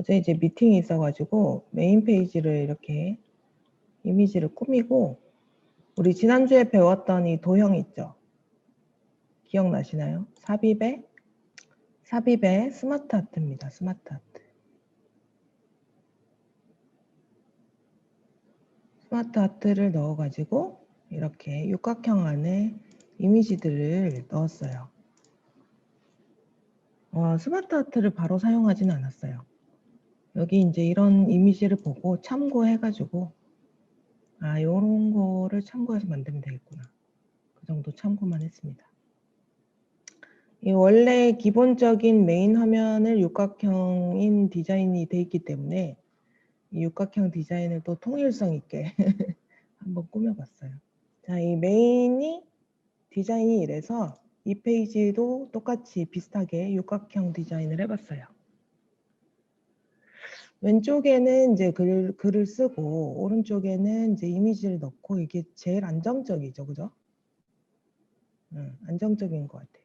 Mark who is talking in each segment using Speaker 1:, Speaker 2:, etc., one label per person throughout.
Speaker 1: 어제 이제 미팅이 있어가지고 메인 페이지를 이렇게 이미지를 꾸미고, 우리 지난주에 배웠던 이 도형 있죠? 기억나시나요? 삽입의 스마트 아트입니다. 스마트 아트. 스마트 아트를 넣어가지고 이렇게 육각형 안에 이미지들을 넣었어요. 스마트 아트를 바로 사용하지는 않았어요. 여기 이제 이런 이미지를 보고 참고해가지고, 요런 거를 참고해서 만들면 되겠구나. 그 정도 참고만 했습니다. 이 원래 기본적인 메인 화면을 육각형인 디자인이 돼 있기 때문에 이 육각형 디자인을 또 통일성 있게 한번 꾸며봤어요. 자, 이 메인이 디자인이 이래서 이 페이지도 똑같이 비슷하게 육각형 디자인을 해봤어요. 왼쪽에는 이제 글을 쓰고 오른쪽에는 이제 이미지를 넣고, 이게 제일 안정적이죠, 그죠? 안정적인 것 같아요.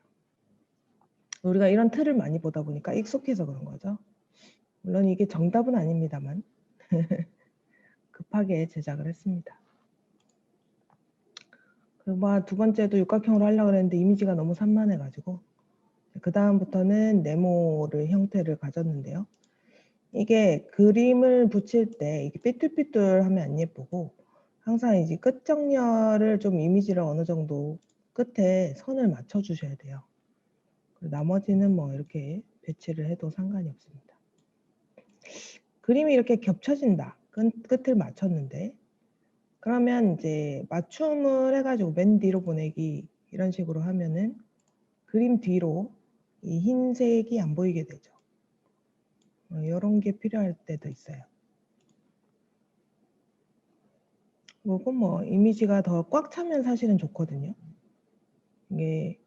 Speaker 1: 우리가 이런 틀을 많이 보다 보니까 익숙해서 그런 거죠. 물론 이게 정답은 아닙니다만 급하게 제작을 했습니다. 그리고 두 번째도 육각형으로 하려고 했는데 이미지가 너무 산만해가지고 그 다음부터는 네모를 형태를 가졌는데요. 이게 그림을 붙일 때 이게 삐뚤삐뚤하면 안 예쁘고, 항상 이제 끝 정렬을 좀 이미지를 어느 정도 끝에 선을 맞춰 주셔야 돼요. 나머지는 뭐 이렇게 배치를 해도 상관이 없습니다. 그림이 이렇게 겹쳐진다. 끝을 맞췄는데, 그러면 이제 맞춤을 해가지고 맨 뒤로 보내기 이런 식으로 하면은 그림 뒤로 이 흰색이 안 보이게 되죠. 이런 게 필요할 때도 있어요. 그리고 뭐 이미지가 더 꽉 차면 사실은 좋거든요. 이게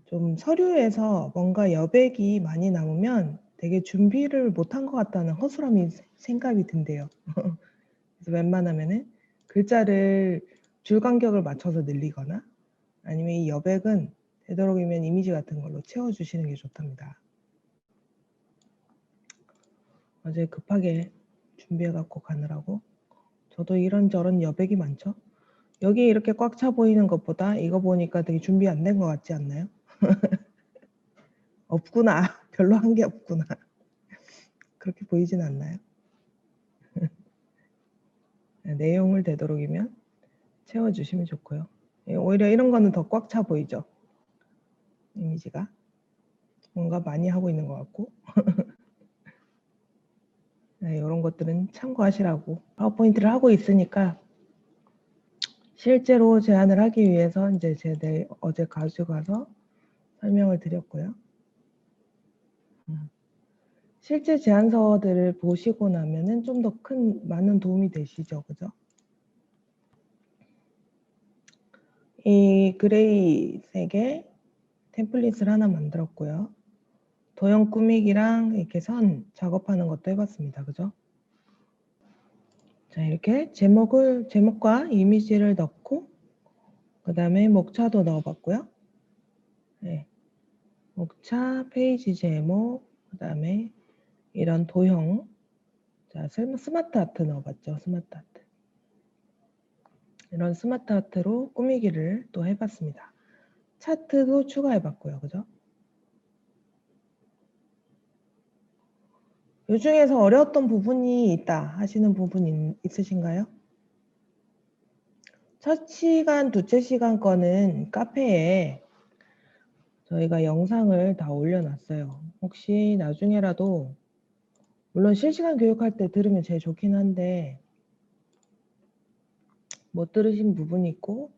Speaker 1: 좀 서류에서 뭔가 여백이 많이 남으면 되게 준비를 못한 것 같다는 허술함이 생각이 든대요. 그래서 웬만하면은 글자를 줄 간격을 맞춰서 늘리거나, 아니면 이 여백은 되도록이면 이미지 같은 걸로 채워주시는 게 좋답니다. 어제 급하게 준비해갖고 가느라고 저도 이런저런 여백이 많죠. 여기 이렇게 꽉 차 보이는 것보다 이거 보니까 되게 준비 안 된 것 같지 않나요? 없구나. 별로 한 게 없구나. 그렇게 보이진 않나요? 내용을 되도록이면 채워주시면 좋고요. 오히려 이런 거는 더 꽉 차 보이죠. 이미지가 뭔가 많이 하고 있는 것 같고 이런 것들은 참고하시라고 파워포인트를 하고 있으니까, 실제로 제안을 하기 위해서 이제 제가 어제 가져가서 설명을 드렸고요. 실제 제안서들을 보시고 나면은 좀 더 많은 도움이 되시죠, 그죠? 이 그레이 색의 템플릿을 하나 만들었고요. 도형 꾸미기랑 이렇게 선 작업하는 것도 해봤습니다, 그죠? 자, 이렇게 제목과 이미지를 넣고, 그 다음에 목차도 넣어봤고요. 네. 목차, 페이지 제목, 그 다음에 이런 도형. 자, 스마트 아트 넣어봤죠, 스마트 아트. 이런 스마트 아트로 꾸미기를 또 해봤습니다. 차트도 추가해봤고요, 그죠? 이 중에서 어려웠던 부분이 있다 하시는 부분 있으신가요? 첫 시간, 두째 시간 거는 카페에 저희가 영상을 다 올려놨어요. 혹시 나중에라도, 물론 실시간 교육할 때 들으면 제일 좋긴 한데 못 들으신 부분이 있고,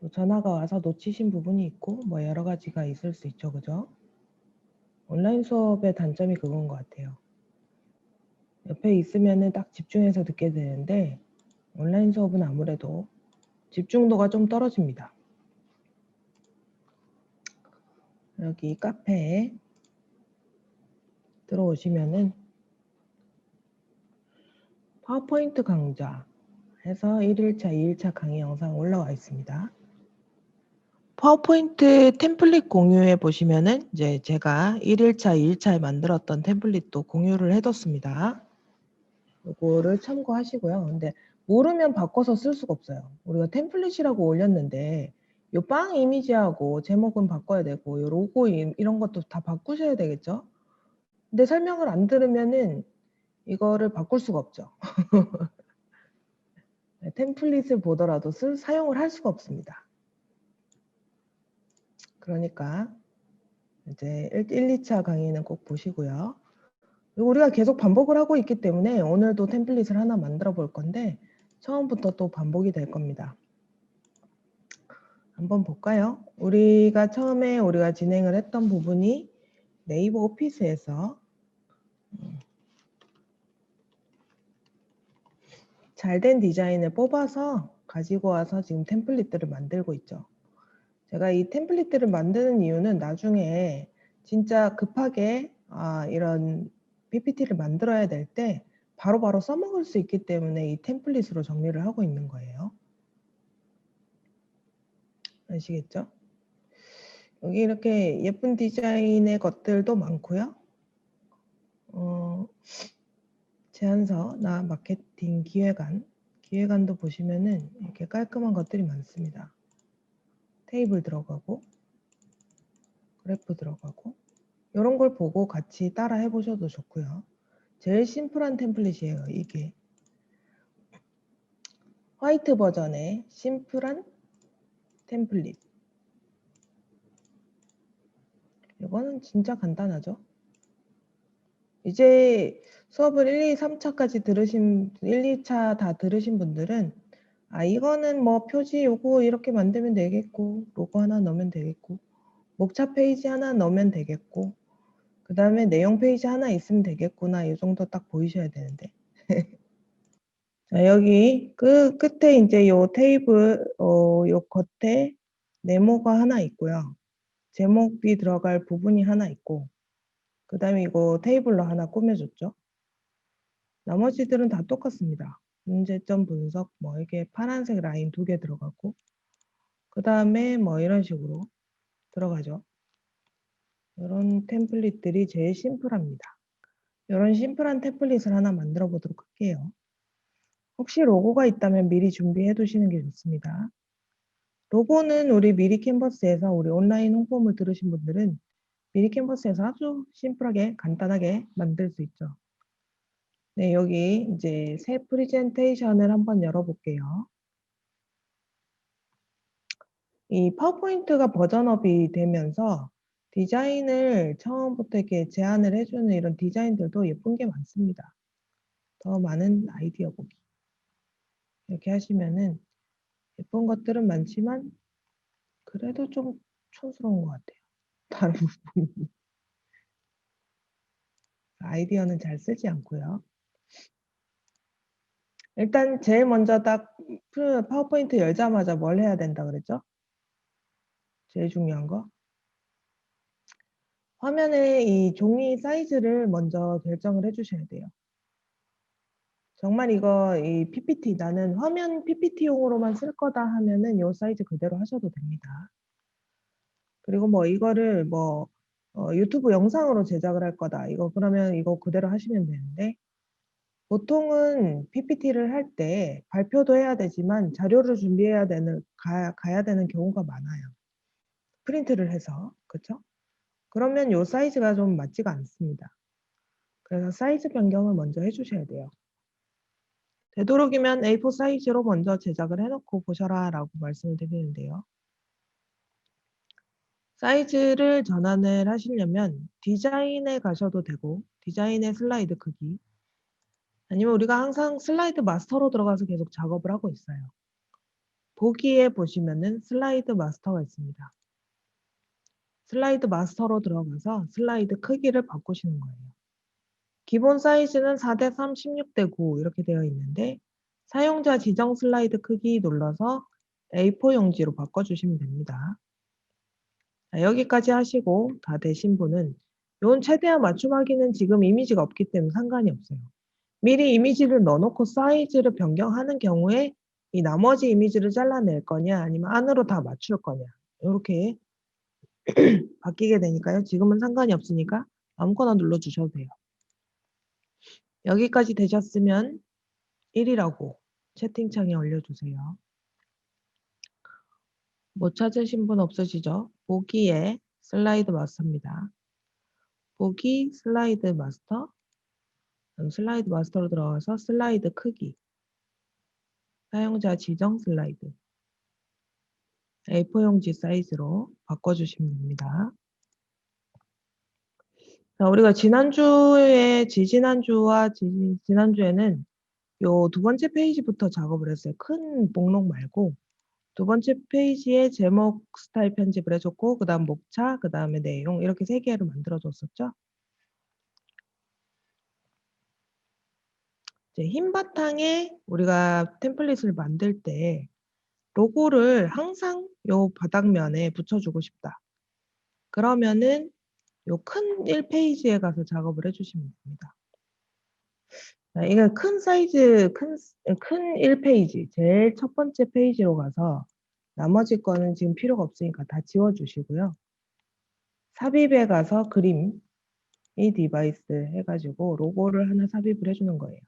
Speaker 1: 또 전화가 와서 놓치신 부분이 있고, 뭐 여러 가지가 있을 수 있죠, 그죠? 온라인 수업의 단점이 그건 것 같아요. 옆에 있으면은 딱 집중해서 듣게 되는데, 온라인 수업은 아무래도 집중도가 좀 떨어집니다. 여기 카페에 들어오시면은 파워포인트 강좌 해서 1일차, 2일차 강의 영상 올라와 있습니다. 파워포인트 템플릿 공유에 보시면은 이제 제가 1일차, 2일차에 만들었던 템플릿도 공유를 해뒀습니다. 요거를 참고하시고요. 근데 모르면 바꿔서 쓸 수가 없어요. 우리가 템플릿이라고 올렸는데 요 빵 이미지하고 제목은 바꿔야 되고 요 로고 이런 것도 다 바꾸셔야 되겠죠? 근데 설명을 안 들으면은 이거를 바꿀 수가 없죠. 네, 템플릿을 보더라도 사용을 할 수가 없습니다. 그러니까 이제 1, 2차 강의는 꼭 보시고요. 그리고 우리가 계속 반복을 하고 있기 때문에 오늘도 템플릿을 하나 만들어 볼 건데 처음부터 또 반복이 될 겁니다. 한번 볼까요? 우리가 처음에 진행을 했던 부분이 네이버 오피스에서 잘된 디자인을 뽑아서 가지고 와서 지금 템플릿들을 만들고 있죠. 제가 이 템플릿들을 만드는 이유는 나중에 진짜 급하게 이런 PPT를 만들어야 될 때 바로바로 써먹을 수 있기 때문에 이 템플릿으로 정리를 하고 있는 거예요. 아시겠죠? 여기 이렇게 예쁜 디자인의 것들도 많고요. 제안서, 마케팅 기획안도 보시면은 이렇게 깔끔한 것들이 많습니다. 테이블 들어가고, 그래프 들어가고, 이런 걸 보고 같이 따라 해보셔도 좋고요. 제일 심플한 템플릿이에요, 이게. 화이트 버전의 심플한 템플릿. 이거는 진짜 간단하죠. 이제 수업을 1, 2, 3차까지 1, 2차 다 들으신 분들은 이거는 뭐 표지 요거 이렇게 만들면 되겠고, 로고 하나 넣으면 되겠고, 목차 페이지 하나 넣으면 되겠고, 그 다음에 내용 페이지 하나 있으면 되겠구나. 이 정도 딱 보이셔야 되는데. 자, 여기 끝에 이제 요 테이블, 요 겉에 네모가 하나 있고요. 제목이 들어갈 부분이 하나 있고, 그 다음에 이거 테이블로 하나 꾸며줬죠. 나머지들은 다 똑같습니다. 문제점 분석, 뭐 이게 파란색 라인 2개 들어가고, 그 다음에 뭐 이런 식으로 들어가죠. 이런 템플릿들이 제일 심플합니다. 이런 심플한 템플릿을 하나 만들어 보도록 할게요. 혹시 로고가 있다면 미리 준비해 두시는 게 좋습니다. 로고는 우리 미리 캔버스에서 우리 온라인 홍보물 들으신 분들은 미리 캔버스에서 아주 심플하게 간단하게 만들 수 있죠. 네, 여기 이제 새 프레젠테이션을 한번 열어볼게요. 이 파워포인트가 버전업이 되면서 디자인을 처음부터 이렇게 제안을 해주는 이런 디자인들도 예쁜 게 많습니다. 더 많은 아이디어 보기. 이렇게 하시면은 예쁜 것들은 많지만 그래도 좀 촌스러운 것 같아요. 다른 부분이. 아이디어는 잘 쓰지 않고요. 일단 제일 먼저 딱 파워포인트 열자마자 뭘 해야 된다 그랬죠? 제일 중요한 거. 화면에 이 종이 사이즈를 먼저 결정을 해주셔야 돼요. 정말 이거 이 PPT 나는 화면 PPT용으로만 쓸 거다 하면은 이 사이즈 그대로 하셔도 됩니다. 그리고 뭐 이거를 뭐 유튜브 영상으로 제작을 할 거다. 이거 그러면 이거 그대로 하시면 되는데 보통은 PPT를 할 때 발표도 해야 되지만 자료를 준비해야 가야 되는 경우가 많아요. 프린트를 해서 그렇죠? 그러면 이 사이즈가 좀 맞지가 않습니다. 그래서 사이즈 변경을 먼저 해주셔야 돼요. 되도록이면 A4 사이즈로 먼저 제작을 해놓고 보셔라 라고 말씀을 드리는데요. 사이즈를 전환을 하시려면 디자인에 가셔도 되고 디자인의 슬라이드 크기 아니면 우리가 항상 슬라이드 마스터로 들어가서 계속 작업을 하고 있어요. 보기에 보시면은 슬라이드 마스터가 있습니다. 슬라이드 마스터로 들어가서 슬라이드 크기를 바꾸시는 거예요. 기본 사이즈는 4:3, 16:9 이렇게 되어 있는데 사용자 지정 슬라이드 크기 눌러서 A4 용지로 바꿔주시면 됩니다. 자, 여기까지 하시고 다 되신 분은 이건 최대한 맞춤하기는 지금 이미지가 없기 때문에 상관이 없어요. 미리 이미지를 넣어놓고 사이즈를 변경하는 경우에 이 나머지 이미지를 잘라낼 거냐 아니면 안으로 다 맞출 거냐 이렇게 바뀌게 되니까요. 지금은 상관이 없으니까 아무거나 눌러주셔도 돼요. 여기까지 되셨으면 1이라고 채팅창에 올려주세요. 못 찾으신 분 없으시죠? 보기에 슬라이드 마스터입니다. 보기 슬라이드 마스터. 슬라이드 마스터로 들어가서 슬라이드 크기. 사용자 지정 슬라이드. A4 용지 사이즈로 바꿔주시면 됩니다. 자, 우리가 지지난주와 지난주에는 요 두 번째 페이지부터 작업을 했어요. 큰 목록 말고 두 번째 페이지에 제목 스타일 편집을 해줬고 그 다음 목차, 그 다음에 내용 이렇게 세 개를 만들어줬었죠. 이제 흰 바탕에 우리가 템플릿을 만들 때 로고를 항상 요 바닥면에 붙여주고 싶다. 그러면은 요 큰 1페이지에 가서 작업을 해주시면 됩니다. 자, 이게 큰 사이즈, 큰 1페이지, 제일 첫 번째 페이지로 가서 나머지 거는 지금 필요가 없으니까 다 지워주시고요. 삽입에 가서 그림, 이 디바이스 해가지고 로고를 하나 삽입을 해주는 거예요.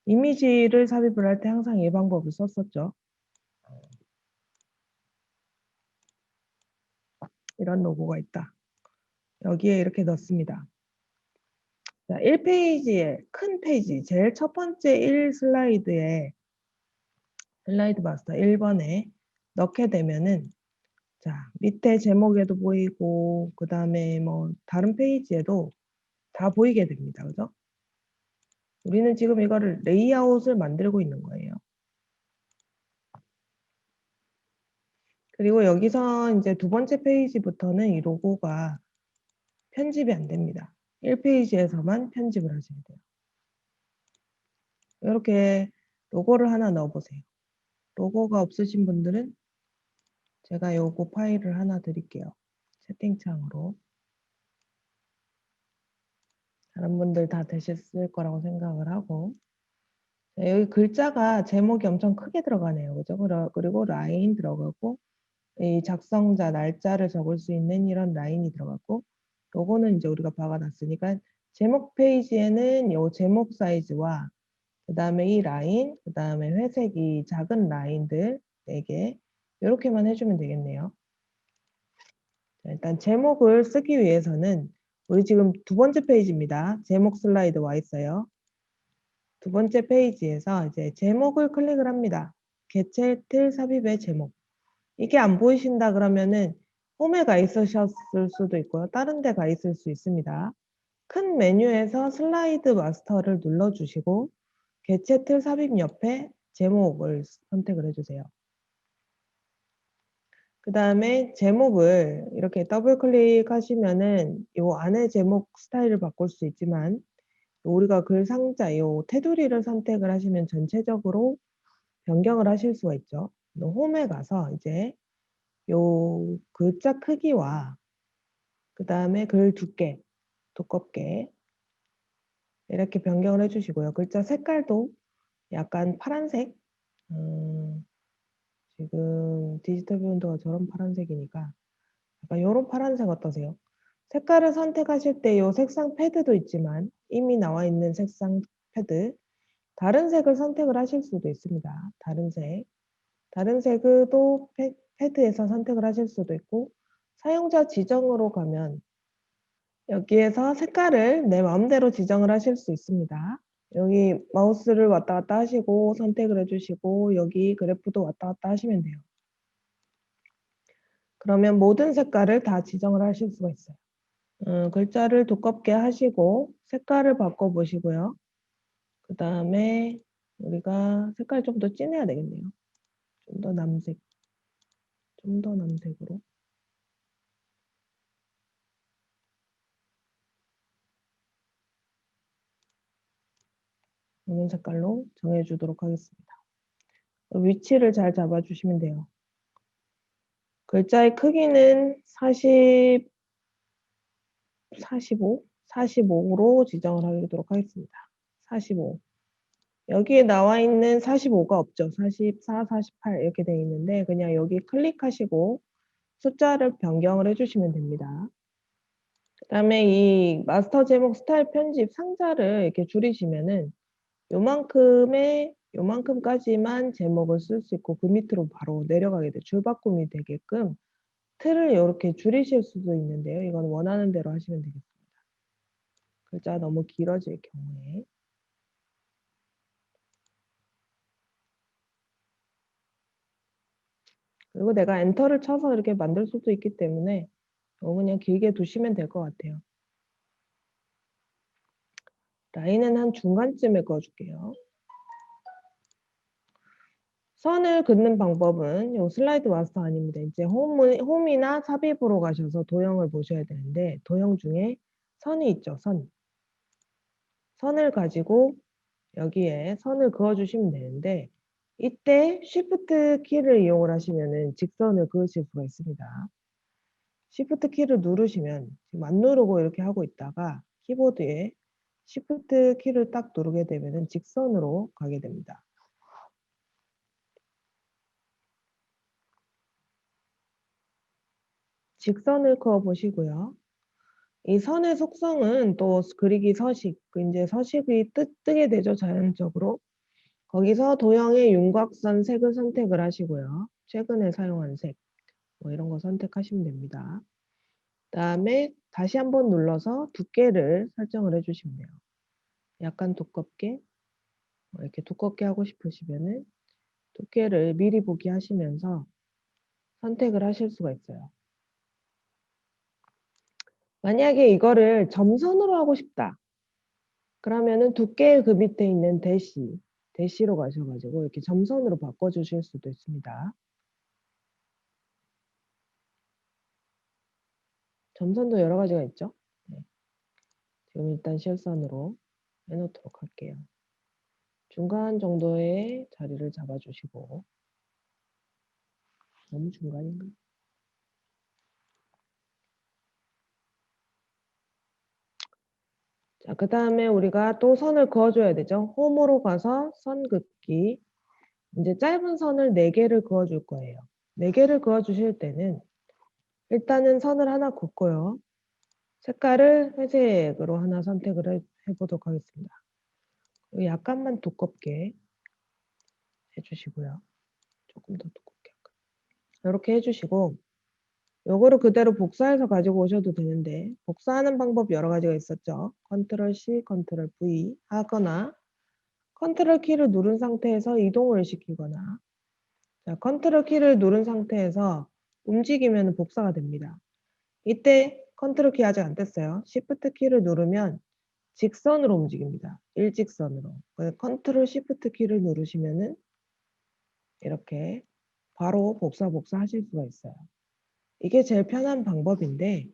Speaker 1: 이미지를 삽입을 할 때 항상 이 방법을 썼었죠. 이런 로고가 있다. 여기에 이렇게 넣습니다. 자, 1페이지에 큰 페이지, 제일 첫 번째 1 슬라이드에 슬라이드 마스터 1번에 넣게 되면은 자, 밑에 제목에도 보이고 그 다음에 뭐 다른 페이지에도 다 보이게 됩니다. 그죠? 우리는 지금 이거를 레이아웃을 만들고 있는 거예요. 그리고 여기서 이제 두 번째 페이지부터는 이 로고가 편집이 안 됩니다. 1페이지에서만 편집을 하셔야 돼요. 이렇게 로고를 하나 넣어보세요. 로고가 없으신 분들은 제가 요거 파일을 하나 드릴게요. 채팅창으로. 다른 분들 다 되셨을 거라고 생각을 하고. 여기 글자가 제목이 엄청 크게 들어가네요. 그죠? 그리고 라인 들어가고, 이 작성자 날짜를 적을 수 있는 이런 라인이 들어가고, 요거는 이제 우리가 박아놨으니까 제목 페이지에는 요 제목 사이즈와 그 다음에 이 라인, 그 다음에 회색 이 작은 라인들 4개 이렇게만 해주면 되겠네요. 자, 일단 제목을 쓰기 위해서는 우리 지금 두 번째 페이지입니다. 제목 슬라이드 와 있어요. 두 번째 페이지에서 이제 제목을 클릭을 합니다. 개체 틀 삽입의 제목. 이게 안 보이신다 그러면은 홈에 가 있으셨을 수도 있고요. 다른 데 가 있을 수 있습니다. 큰 메뉴에서 슬라이드 마스터를 눌러주시고 개체 틀 삽입 옆에 제목을 선택을 해주세요. 그 다음에 제목을 이렇게 더블 클릭하시면은 이 안에 제목 스타일을 바꿀 수 있지만 우리가 글 상자 요 테두리를 선택을 하시면 전체적으로 변경을 하실 수가 있죠. 홈에 가서 이제 요 글자 크기와 그 다음에 글 두께 두껍게 이렇게 변경을 해주시고요. 글자 색깔도 약간 파란색 지금 디지털 뷰인도가 저런 파란색이니까 약간 이런 파란색 어떠세요? 색깔을 선택하실 때 이 색상 패드도 있지만 이미 나와 있는 색상 패드 다른 색을 선택을 하실 수도 있습니다. 다른 색도 패드에서 선택을 하실 수도 있고 사용자 지정으로 가면 여기에서 색깔을 내 마음대로 지정을 하실 수 있습니다. 여기 마우스를 왔다 갔다 하시고 선택을 해주시고 여기 그래프도 왔다 갔다 하시면 돼요. 그러면 모든 색깔을 다 지정을 하실 수가 있어요. 글자를 두껍게 하시고 색깔을 바꿔보시고요. 그 다음에 우리가 색깔 좀 더 진해야 되겠네요. 좀 더 남색, 좀 더 남색으로. 이런 색깔로 정해주도록 하겠습니다. 위치를 잘 잡아주시면 돼요. 글자의 크기는 45로 지정을 하도록 하겠습니다. 45. 여기에 나와 있는 45가 없죠. 44, 48 이렇게 되어 있는데 그냥 여기 클릭하시고 숫자를 변경을 해주시면 됩니다. 그 다음에 이 마스터 제목 스타일 편집 상자를 이렇게 줄이시면은 요만큼까지만 제목을 쓸 수 있고 그 밑으로 바로 내려가게 돼 줄바꿈이 되게끔 틀을 이렇게 줄이실 수도 있는데요. 이건 원하는 대로 하시면 되겠습니다. 글자가 너무 길어질 경우에. 그리고 내가 엔터를 쳐서 이렇게 만들 수도 있기 때문에 그냥 길게 두시면 될 것 같아요. 라인은 한 중간쯤에 그어줄게요. 선을 긋는 방법은 요 슬라이드 마스터 아닙니다. 이제 홈이나 삽입으로 가셔서 도형을 보셔야 되는데 도형 중에 선이 있죠. 선을 가지고 여기에 선을 그어주시면 되는데 이때 Shift 키를 이용을 하시면은 직선을 그으실 수가 있습니다. Shift 키를 누르시면 지금 안 누르고 이렇게 하고 있다가 키보드에 Shift 키를 딱 누르게 되면은 직선으로 가게 됩니다. 직선을 그어 보시고요. 이 선의 속성은 또 그리기 서식, 이제 서식이 뜨게 되죠, 자연적으로. 거기서 도형의 윤곽선 색을 선택을 하시고요. 최근에 사용한 색, 뭐 이런 거 선택하시면 됩니다. 그다음에 다시 한번 눌러서 두께를 설정을 해주시면 돼요. 약간 두껍게, 이렇게 두껍게 하고 싶으시면은 두께를 미리 보기 하시면서 선택을 하실 수가 있어요. 만약에 이거를 점선으로 하고 싶다. 그러면은 두께 그 밑에 있는 대시로 가셔가지고 이렇게 점선으로 바꿔주실 수도 있습니다. 점선도 여러 가지가 있죠. 네. 지금 일단 실선으로 해놓도록 할게요. 중간 정도의 자리를 잡아주시고 너무 중간인가? 자, 그 다음에 우리가 또 선을 그어줘야 되죠. 홈으로 가서 선 긋기. 이제 짧은 선을 4개를 그어줄 거예요. 4개를 그어주실 때는 일단은 선을 하나 긋고요. 색깔을 회색으로 하나 선택을 해보도록 하겠습니다. 약간만 두껍게 해주시고요. 조금 더 두껍게. 이렇게 해주시고 요거를 그대로 복사해서 가지고 오셔도 되는데 복사하는 방법 여러 가지가 있었죠. 컨트롤 C, 컨트롤 V 하거나 컨트롤 키를 누른 상태에서 이동을 시키거나 자, 컨트롤 키를 누른 상태에서 움직이면 복사가 됩니다. 이때 컨트롤 키 아직 안 뗐어요. Shift 키를 누르면 직선으로 움직입니다. 일직선으로. 컨트롤 Shift 키를 누르시면은 이렇게 바로 복사 하실 수가 있어요. 이게 제일 편한 방법인데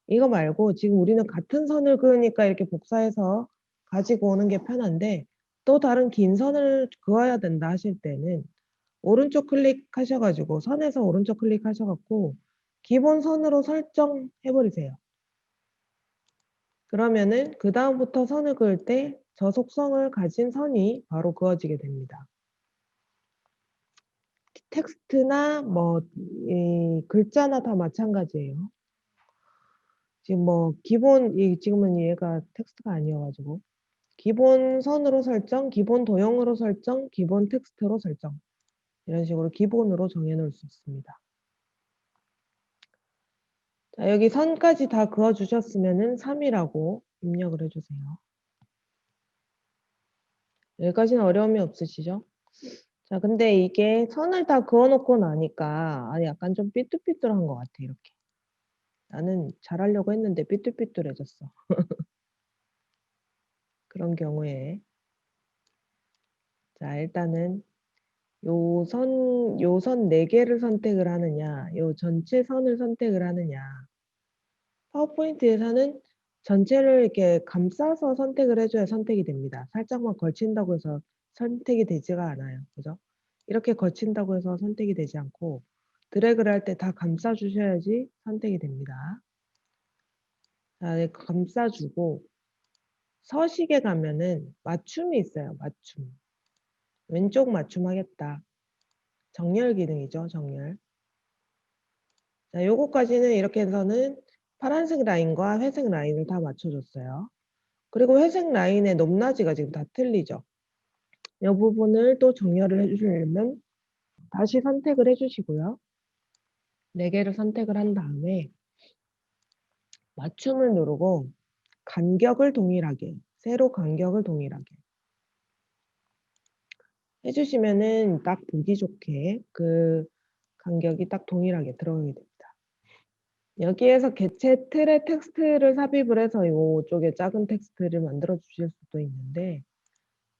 Speaker 1: 이거 말고 지금 우리는 같은 선을 그으니까 이렇게 복사해서 가지고 오는 게 편한데 또 다른 긴 선을 그어야 된다 하실 때는 오른쪽 클릭하셔가지고 선에서 오른쪽 클릭하셔갖고 기본 선으로 설정해버리세요. 그러면은 그 다음부터 선을 그을 때 저 속성을 가진 선이 바로 그어지게 됩니다. 텍스트나 뭐 글자나 다 마찬가지예요. 지금 뭐 지금은 얘가 텍스트가 아니어가지고 기본 선으로 설정, 기본 도형으로 설정, 기본 텍스트로 설정 이런 식으로 기본으로 정해놓을 수 있습니다. 자, 여기 선까지 다 그어주셨으면은 3이라고 입력을 해주세요. 여기까지는 어려움이 없으시죠? 자, 근데 이게 선을 다 그어놓고 나니까 약간 좀 삐뚤삐뚤한 것 같아, 이렇게. 나는 잘하려고 했는데 삐뚤삐뚤해졌어. 그런 경우에 자, 일단은 요 선 4개를 선택을 하느냐, 요 전체 선을 선택을 하느냐. 파워포인트에서는 전체를 이렇게 감싸서 선택을 해줘야 선택이 됩니다. 살짝만 걸친다고 해서 선택이 되지가 않아요. 그죠? 이렇게 걸친다고 해서 선택이 되지 않고 드래그를 할 때 다 감싸 주셔야지 선택이 됩니다. 자, 네, 감싸주고 서식에 가면은 맞춤이 있어요. 맞춤. 왼쪽 맞춤 하겠다. 정렬 기능이죠. 정렬. 자, 요거까지는 이렇게 해서는 파란색 라인과 회색 라인을 다 맞춰줬어요. 그리고 회색 라인의 높낮이가 지금 다 틀리죠. 이 부분을 또 정렬을 해주시려면 다시 선택을 해주시고요. 4개를 선택을 한 다음에 맞춤을 누르고 간격을 동일하게, 세로 간격을 동일하게 해주시면은 딱 보기 좋게 그 간격이 딱 동일하게 들어가게 됩니다. 여기에서 개체 틀에 텍스트를 삽입을 해서 이쪽에 작은 텍스트를 만들어 주실 수도 있는데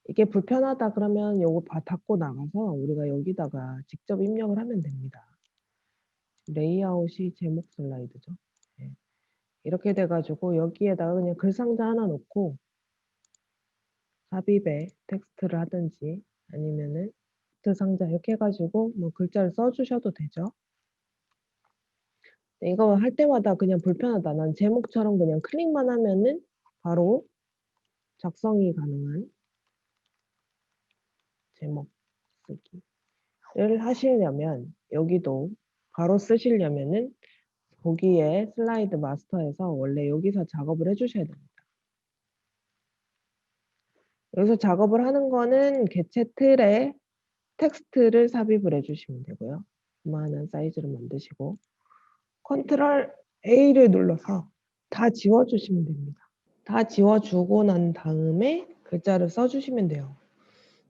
Speaker 1: 이게 불편하다 그러면 요거 닫고 나가서 우리가 여기다가 직접 입력을 하면 됩니다. 레이아웃이 제목 슬라이드죠. 네. 이렇게 돼가지고 여기에다가 그냥 글상자 하나 놓고 삽입에 텍스트를 하든지 아니면은 텍스트 상자 이렇게 해가지고 뭐 글자를 써주셔도 되죠. 이거 할 때마다 그냥 불편하다. 난 제목처럼 그냥 클릭만 하면은 바로 작성이 가능한 제목 쓰기를 하시려면 여기도 바로 쓰시려면은 보기에 슬라이드 마스터에서 원래 여기서 작업을 해주셔야 됩니다. 여기서 작업을 하는 거는 개체 틀에 텍스트를 삽입을 해주시면 되고요. 그만한 사이즈로 만드시고 컨트롤 A를 눌러서 다 지워주시면 됩니다. 다 지워주고 난 다음에 글자를 써주시면 돼요.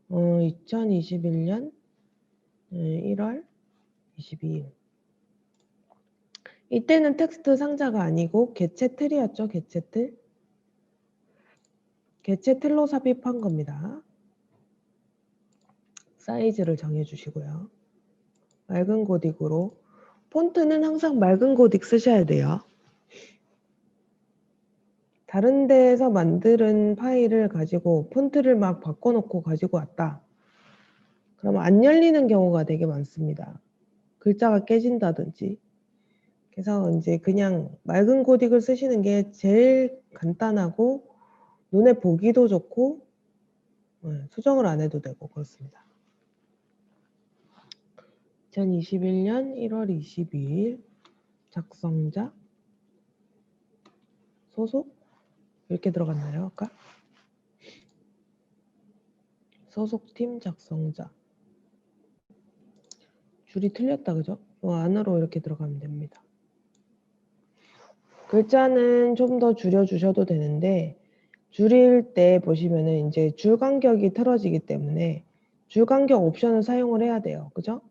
Speaker 1: 2021년 1월 22일. 이때는 텍스트 상자가 아니고 개체 틀이었죠. 개체 틀. 개체 틀로 삽입한 겁니다. 사이즈를 정해주시고요. 맑은 고딕으로. 폰트는 항상 맑은 고딕 쓰셔야 돼요. 다른 데에서 만든 파일을 가지고 폰트를 막 바꿔놓고 가지고 왔다. 그러면 안 열리는 경우가 되게 많습니다. 글자가 깨진다든지. 그래서 이제 그냥 맑은 고딕을 쓰시는 게 제일 간단하고 눈에 보기도 좋고 수정을 안 해도 되고 그렇습니다. 2021년 1월 22일 작성자 소속 이렇게 들어갔나요? 아까? 소속팀 작성자 줄이 틀렸다 그죠? 안으로 이렇게 들어가면 됩니다. 글자는 좀 더 줄여주셔도 되는데 줄일 때 보시면은 이제 줄 간격이 틀어지기 때문에 줄 간격 옵션을 사용을 해야 돼요. 그죠?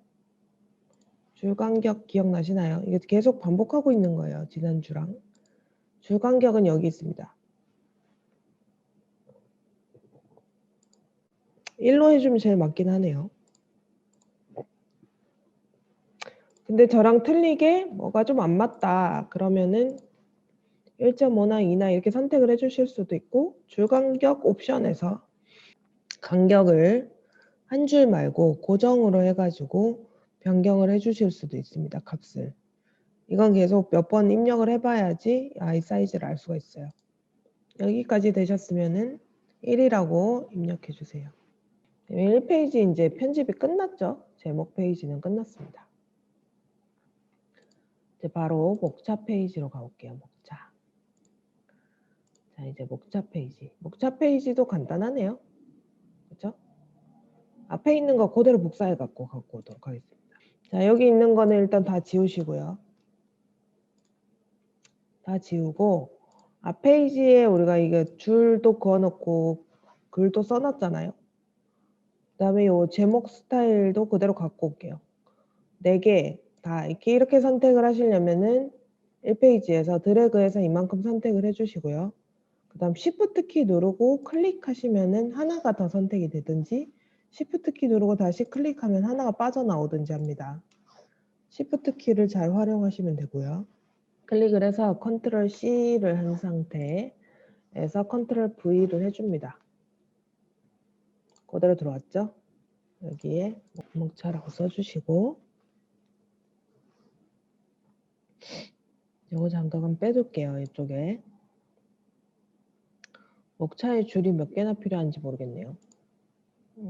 Speaker 1: 줄 간격 기억나시나요? 이게 계속 반복하고 있는 거예요. 지난주랑. 줄 간격은 여기 있습니다. 1로 해주면 제일 맞긴 하네요. 근데 저랑 틀리게 뭐가 좀 안 맞다 그러면은 1.5나 2나 이렇게 선택을 해주실 수도 있고 줄 간격 옵션에서 간격을 한 줄 말고 고정으로 해가지고 변경을 해주실 수도 있습니다. 값을. 이건 계속 몇 번 입력을 해봐야지 이 사이즈를 알 수가 있어요. 여기까지 되셨으면은 1이라고 입력해 주세요. 1페이지 이제 편집이 끝났죠? 제목 페이지는 끝났습니다. 이제 바로 목차 페이지로 가볼게요. 목차. 자, 이제 목차 페이지. 목차 페이지도 간단하네요. 그렇죠? 앞에 있는 거 그대로 복사해 갖고 오도록 하겠습니다. 자, 여기 있는 거는 일단 다 지우시고요. 다 지우고 앞 페이지에 우리가 이게 줄도 그어놓고 글도 써놨잖아요. 그 다음에 요 제목 스타일도 그대로 갖고 올게요. 4개 다 이렇게 선택을 하시려면은 1페이지에서 드래그해서 이만큼 선택을 해주시고요. 그 다음 Shift 키 누르고 클릭하시면은 하나가 더 선택이 되든지 Shift 키 누르고 다시 클릭하면 하나가 빠져나오든지 합니다. Shift 키를 잘 활용하시면 되고요. 클릭을 해서 컨트롤 C를 한 상태에서 컨트롤 V를 해줍니다. 그대로 들어왔죠? 여기에 목차라고 써주시고 요거 잠깐 빼둘게요. 이쪽에 목차의 줄이 몇 개나 필요한지 모르겠네요. 1,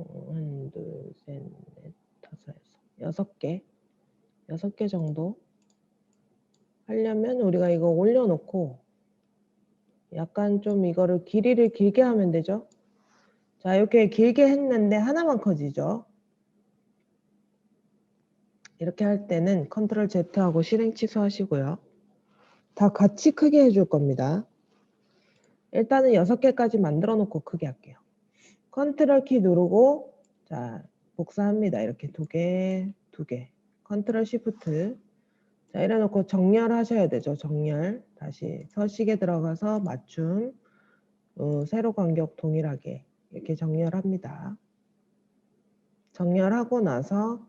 Speaker 1: 2, 3, 4, 5, 6개 6개 정도 하려면 우리가 이거 올려놓고 약간 좀 이거를 길이를 길게 하면 되죠. 자, 이렇게 길게 했는데 하나만 커지죠. 이렇게 할 때는 컨트롤 Z하고 실행 취소하시고요. 다 같이 크게 해줄 겁니다. 일단은 6개까지 만들어 놓고 크게 할게요. 컨트롤 키 누르고 자 복사합니다. 이렇게 2개, 2개. 컨트롤 시프트. 자 이래 놓고 정렬하셔야 되죠. 정렬. 다시 서식에 들어가서 맞춤. 세로 간격 동일하게 이렇게 정렬합니다. 정렬하고 나서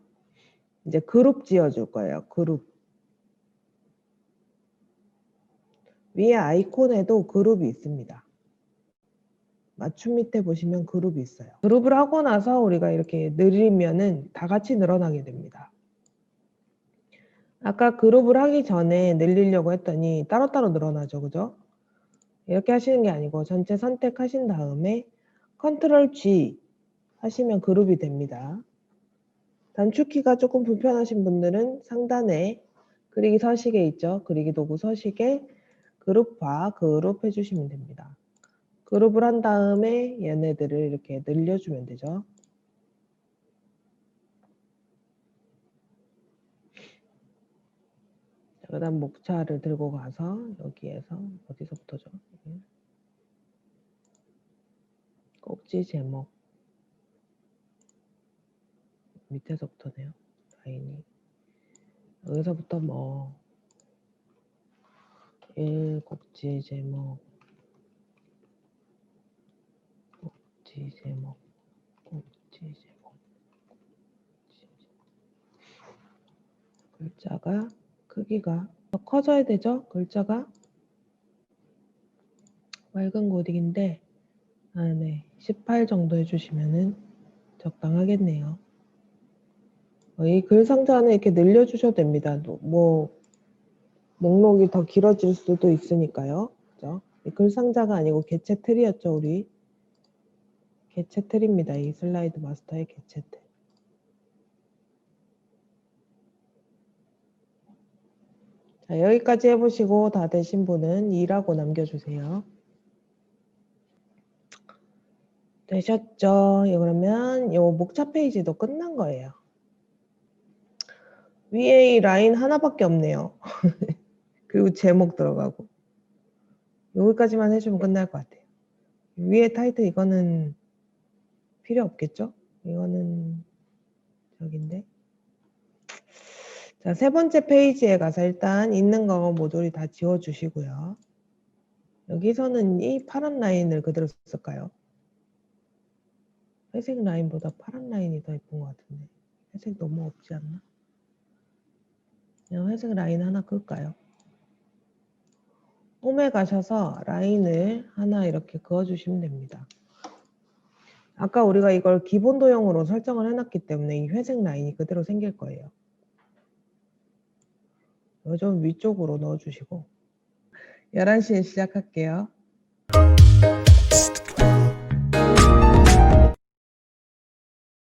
Speaker 1: 이제 그룹 지어줄 거예요. 그룹. 위에 아이콘에도 그룹이 있습니다. 맞춤 밑에 보시면 그룹이 있어요. 그룹을 하고 나서 우리가 이렇게 늘리면은 다 같이 늘어나게 됩니다. 아까 그룹을 하기 전에 늘리려고 했더니 따로따로 늘어나죠. 그죠? 이렇게 하시는 게 아니고 전체 선택하신 다음에 컨트롤 G 하시면 그룹이 됩니다. 단축키가 조금 불편하신 분들은 상단에 그리기 서식에 있죠. 그리기 도구 서식에 그룹화, 그룹 해주시면 됩니다. 그룹을 한 다음에 얘네들을 이렇게 늘려주면 되죠. 그 다음 목차를 들고 가서 여기에서 어디서부터죠? 꼭지 제목 밑에서부터네요. 라인이 여기서부터 뭐 1 꼭지 제목 꼭지 제목 꼭지 제목 글자가 크기가 더 커져야 되죠? 글자가 맑은 고딕인데 네. 18 정도 해주시면은 적당하겠네요. 이 글 상자는 이렇게 늘려주셔도 됩니다. 뭐 목록이 더 길어질 수도 있으니까요. 그죠? 글 상자가 아니고 개체 틀이었죠, 우리. 개체 틀입니다. 이 슬라이드 마스터의 개체 틀. 자, 여기까지 해보시고 다 되신 분은 2라고 남겨주세요. 되셨죠? 그러면 요 목차 페이지도 끝난 거예요. 위에 이 라인 하나밖에 없네요. 그리고 제목 들어가고. 여기까지만 해주면 끝날 것 같아요. 위에 타이틀 이거는 필요 없겠죠? 이거는 저긴데. 자, 3번째 페이지에 가서 일단 있는 거 모조리 다 지워주시고요. 여기서는 이 파란 라인을 그대로 쓸까요? 회색 라인보다 파란 라인이 더 예쁜 것 같은데. 회색 너무 없지 않나? 그냥 회색 라인 하나 끌까요? 홈에 가셔서 라인을 하나 이렇게 그어주시면 됩니다. 아까 우리가 이걸 기본 도형으로 설정을 해놨기 때문에 이 회색 라인이 그대로 생길 거예요. 이거 좀 위쪽으로 넣어주시고 11시에 시작할게요.